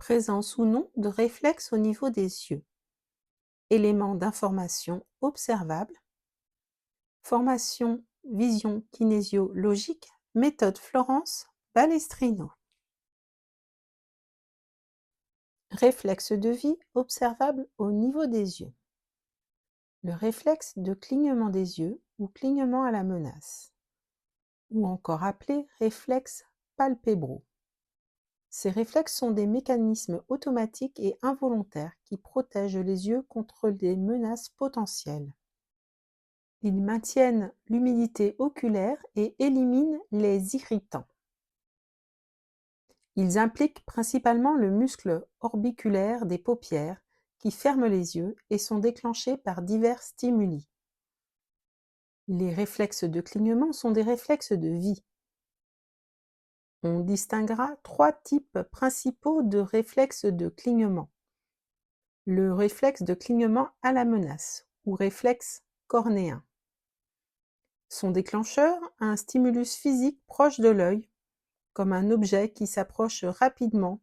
Présence ou non de réflexes au niveau des yeux. Éléments d'information observables. Formation vision kinésiologique. Méthode Florence Balestrino. Réflexe de vie observable au niveau des yeux. Le réflexe de clignement des yeux ou clignement à la menace, ou encore appelé réflexe palpébraux. Ces réflexes sont des mécanismes automatiques et involontaires qui protègent les yeux contre des menaces potentielles. Ils maintiennent l'humidité oculaire et éliminent les irritants. Ils impliquent principalement le muscle orbiculaire des paupières qui ferme les yeux et sont déclenchés par divers stimuli. Les réflexes de clignement sont des réflexes de vie. On distinguera 3 types principaux de réflexes de clignement. Le réflexe de clignement à la menace, ou réflexe cornéen. Son déclencheur, un stimulus physique proche de l'œil, comme un objet qui s'approche rapidement,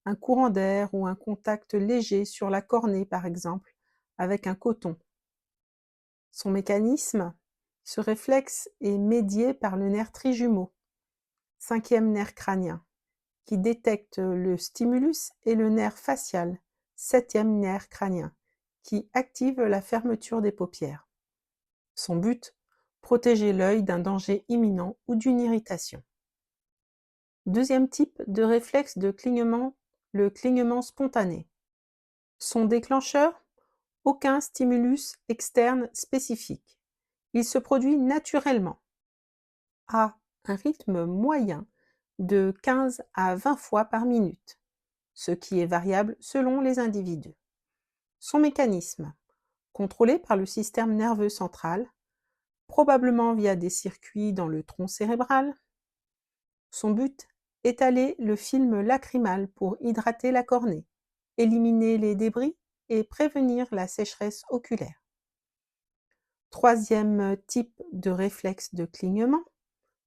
un courant d'air ou un contact léger sur la cornée par exemple, avec un coton. Son mécanisme, ce réflexe est médié par le nerf trijumeau, 5e nerf crânien, qui détecte le stimulus, et le nerf facial, 7e nerf crânien, qui active la fermeture des paupières. Son but, protéger l'œil d'un danger imminent ou d'une irritation. Deuxième type de réflexe de clignement, le clignement spontané. Son déclencheur, aucun stimulus externe spécifique. Il se produit naturellement, à un rythme moyen de 15 à 20 fois par minute, ce qui est variable selon les individus. Son mécanisme, contrôlé par le système nerveux central, probablement via des circuits dans le tronc cérébral. Son but, étaler le film lacrymal pour hydrater la cornée, éliminer les débris et prévenir la sécheresse oculaire. Troisième type de réflexe de clignement,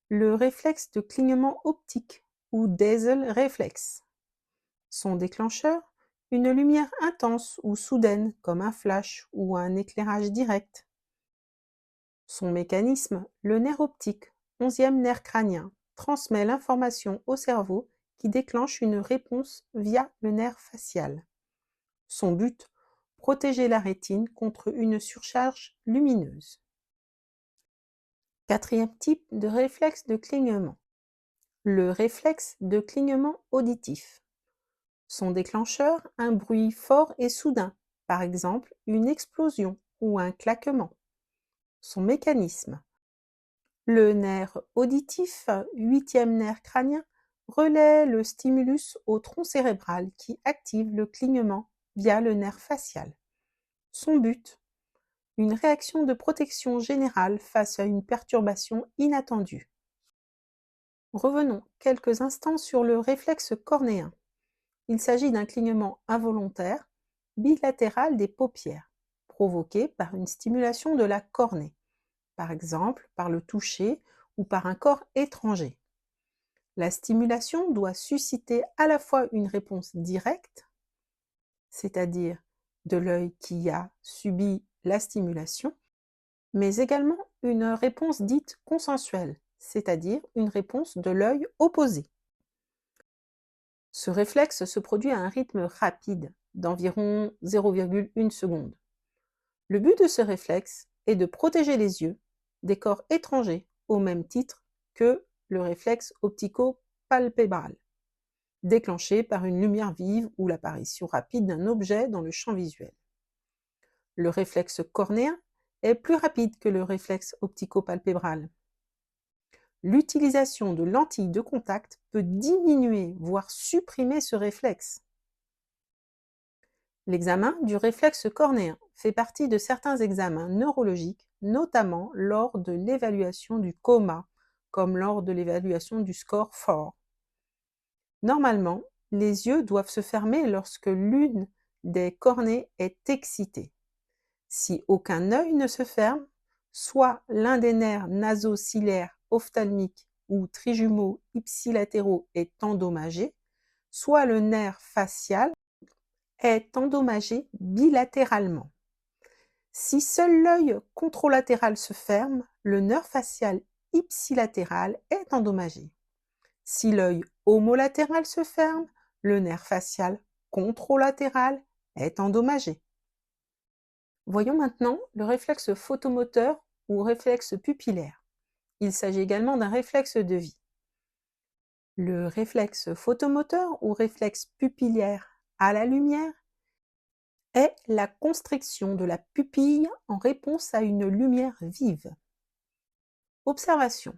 le réflexe de clignement optique ou Dasel réflexe. Son déclencheur, une lumière intense ou soudaine comme un flash ou un éclairage direct. Son mécanisme, le nerf optique, 11e nerf crânien, transmet l'information au cerveau qui déclenche une réponse via le nerf facial. Son but, protéger la rétine contre une surcharge lumineuse. Quatrième type de réflexe de clignement, le réflexe de clignement auditif. Son déclencheur, un bruit fort et soudain, par exemple une explosion ou un claquement. Son mécanisme, le nerf auditif, 8e nerf crânien, relaie le stimulus au tronc cérébral qui active le clignement via le nerf facial. Son but, une réaction de protection générale face à une perturbation inattendue. Revenons quelques instants sur le réflexe cornéen. Il s'agit d'un clignement involontaire, bilatéral des paupières, provoqué par une stimulation de la cornée, par exemple par le toucher ou par un corps étranger. La stimulation doit susciter à la fois une réponse directe, c'est-à-dire de l'œil qui a subi la stimulation, mais également une réponse dite consensuelle, c'est-à-dire une réponse de l'œil opposé. Ce réflexe se produit à un rythme rapide, d'environ 0,1 seconde. Le but de ce réflexe est de protéger les yeux des corps étrangers au même titre que le réflexe optico-palpébral, déclenché par une lumière vive ou l'apparition rapide d'un objet dans le champ visuel. Le réflexe cornéen est plus rapide que le réflexe optico-palpébral. L'utilisation de lentilles de contact peut diminuer, voire supprimer ce réflexe. L'examen du réflexe cornéen fait partie de certains examens neurologiques, notamment lors de l'évaluation du coma, comme lors de l'évaluation du score 4. Normalement, les yeux doivent se fermer lorsque l'une des cornées est excitée. Si aucun œil ne se ferme, soit l'un des nerfs nasocillaires ophtalmiques ou trijumeaux ipsilatéraux est endommagé, soit le nerf facial est endommagé bilatéralement. Si seul l'œil contralatéral se ferme, le nerf facial ipsilatéral est endommagé. Si l'œil homolatéral se ferme, le nerf facial contralatéral est endommagé. Voyons maintenant le réflexe photomoteur ou réflexe pupillaire. Il s'agit également d'un réflexe de vie. Le réflexe photomoteur ou réflexe pupillaire à la lumière est la constriction de la pupille en réponse à une lumière vive. Observation.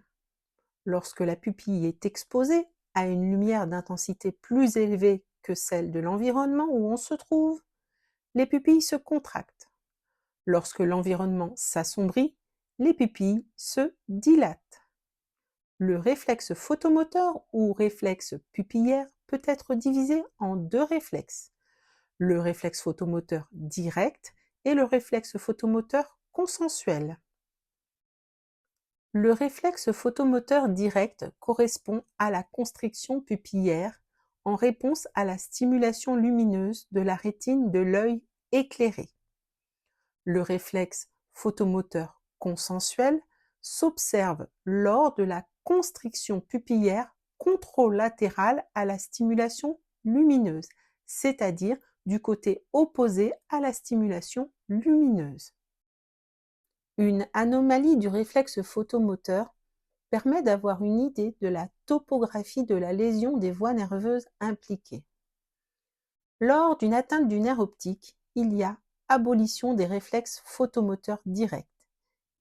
Lorsque la pupille est exposée à une lumière d'intensité plus élevée que celle de l'environnement où on se trouve, les pupilles se contractent. Lorsque l'environnement s'assombrit, les pupilles se dilatent. Le réflexe photomoteur ou réflexe pupillaire peut être divisé en deux réflexes, le réflexe photomoteur direct et le réflexe photomoteur consensuel. Le réflexe photomoteur direct correspond à la constriction pupillaire en réponse à la stimulation lumineuse de la rétine de l'œil éclairé. Le réflexe photomoteur consensuel s'observe lors de la constriction pupillaire contralatérale à la stimulation lumineuse, c'est-à-dire du côté opposé à la stimulation lumineuse. Une anomalie du réflexe photomoteur permet d'avoir une idée de la topographie de la lésion des voies nerveuses impliquées. Lors d'une atteinte du nerf optique, il y a abolition des réflexes photomoteurs directs,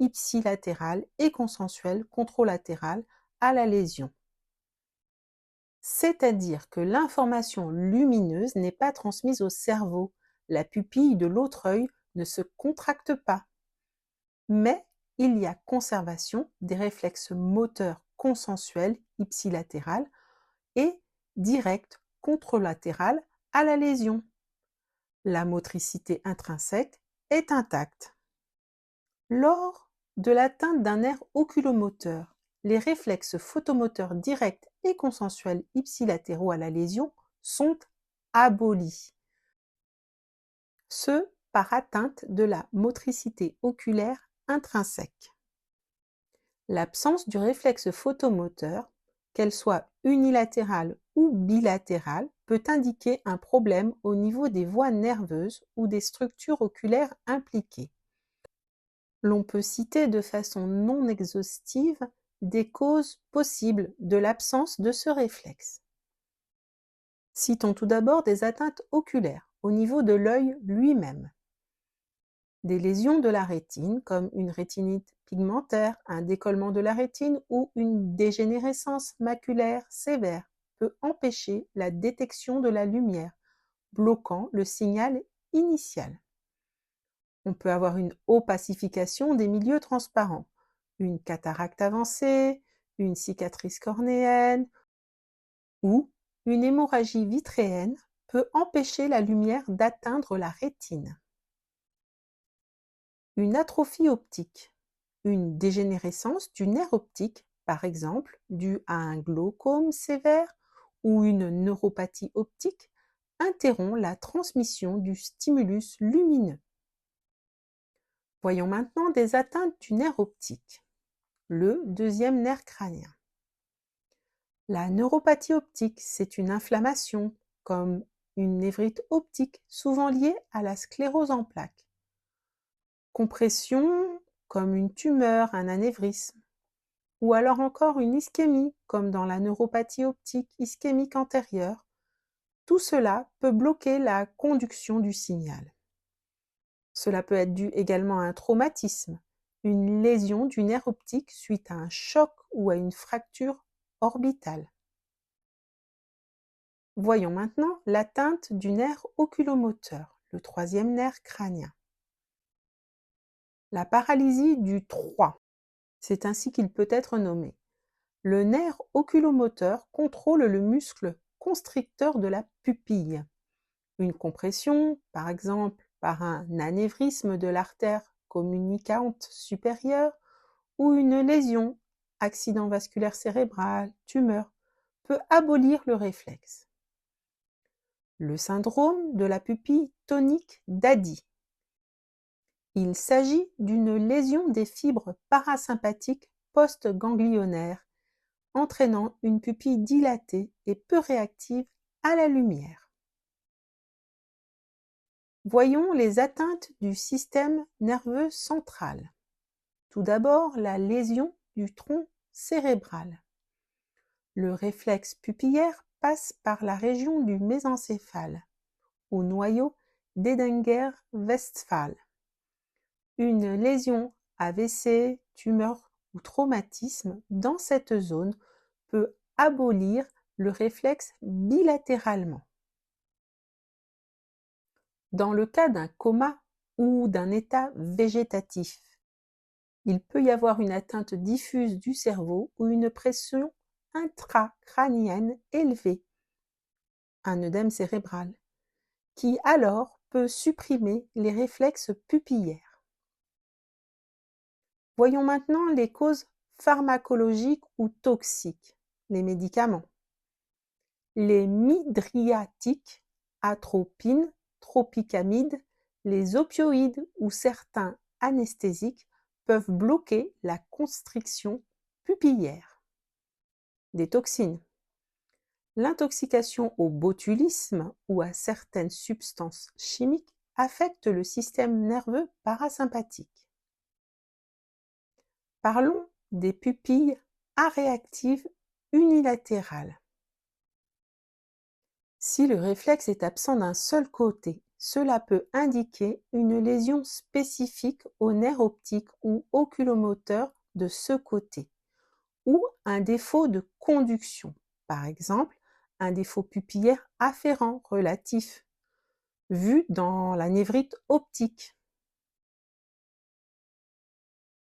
ipsilatéral et consensuel contralatéral à la lésion. C'est-à-dire que l'information lumineuse n'est pas transmise au cerveau, la pupille de l'autre œil ne se contracte pas. Mais il y a conservation des réflexes moteurs consensuels ipsilatéral et direct contralatéral à la lésion. La motricité intrinsèque est intacte. Lors de l'atteinte d'un nerf oculomoteur, les réflexes photomoteurs directs et consensuels ipsilatéraux à la lésion sont abolis. Ce par atteinte de la motricité oculaire intrinsèque. L'absence du réflexe photomoteur, qu'elle soit unilatérale ou bilatérale, peut indiquer un problème au niveau des voies nerveuses ou des structures oculaires impliquées. L'on peut citer de façon non exhaustive des causes possibles de l'absence de ce réflexe. Citons tout d'abord des atteintes oculaires au niveau de l'œil lui-même. Des lésions de la rétine comme une rétinite pigmentaire, un décollement de la rétine ou une dégénérescence maculaire sévère peut empêcher la détection de la lumière, bloquant le signal initial. On peut avoir une opacification des milieux transparents, une cataracte avancée, une cicatrice cornéenne ou une hémorragie vitréenne peut empêcher la lumière d'atteindre la rétine. Une atrophie optique, une dégénérescence du nerf optique, par exemple due à un glaucome sévère ou une neuropathie optique, interrompt la transmission du stimulus lumineux. Voyons maintenant des atteintes du nerf optique. Le deuxième nerf crânien. La neuropathie optique, c'est une inflammation, comme une névrite optique, souvent liée à la sclérose en plaques. Compression, comme une tumeur, un anévrisme. Ou alors encore une ischémie, comme dans la neuropathie optique ischémique antérieure. Tout cela peut bloquer la conduction du signal. Cela peut être dû également à un traumatisme, une lésion du nerf optique suite à un choc ou à une fracture orbitale. Voyons maintenant l'atteinte du nerf oculomoteur, le troisième nerf crânien. La paralysie du 3, c'est ainsi qu'il peut être nommé. Le nerf oculomoteur contrôle le muscle constricteur de la pupille. Une compression, par exemple par un anévrisme de l'artère communicante supérieure ou une lésion, accident vasculaire cérébral, tumeur, peut abolir le réflexe. le syndrome de la pupille tonique d'Ady. Il s'agit d'une lésion des fibres parasympathiques post-ganglionnaires, entraînant une pupille dilatée et peu réactive à la lumière. Voyons les atteintes du système nerveux central. Tout d'abord, la lésion du tronc cérébral. Le réflexe pupillaire passe par la région du mésencéphale, au noyau d'Edinger-Westphal. Une lésion AVC, tumeur ou traumatisme dans cette zone peut abolir le réflexe bilatéralement. Dans le cas d'un coma ou d'un état végétatif, il peut y avoir une atteinte diffuse du cerveau ou une pression intracrânienne élevée, un œdème cérébral, qui alors peut supprimer les réflexes pupillaires. Voyons maintenant les causes pharmacologiques ou toxiques, les médicaments. Les midriatiques, atropines, tropicamides, les opioïdes ou certains anesthésiques peuvent bloquer la constriction pupillaire. Des toxines. L'intoxication au botulisme ou à certaines substances chimiques affecte le système nerveux parasympathique. Parlons des pupilles aréactives unilatérales. Si le réflexe est absent d'un seul côté, cela peut indiquer une lésion spécifique au nerf optique ou oculomoteur de ce côté, ou un défaut de conduction, par exemple un défaut pupillaire afférent relatif, vu dans la névrite optique.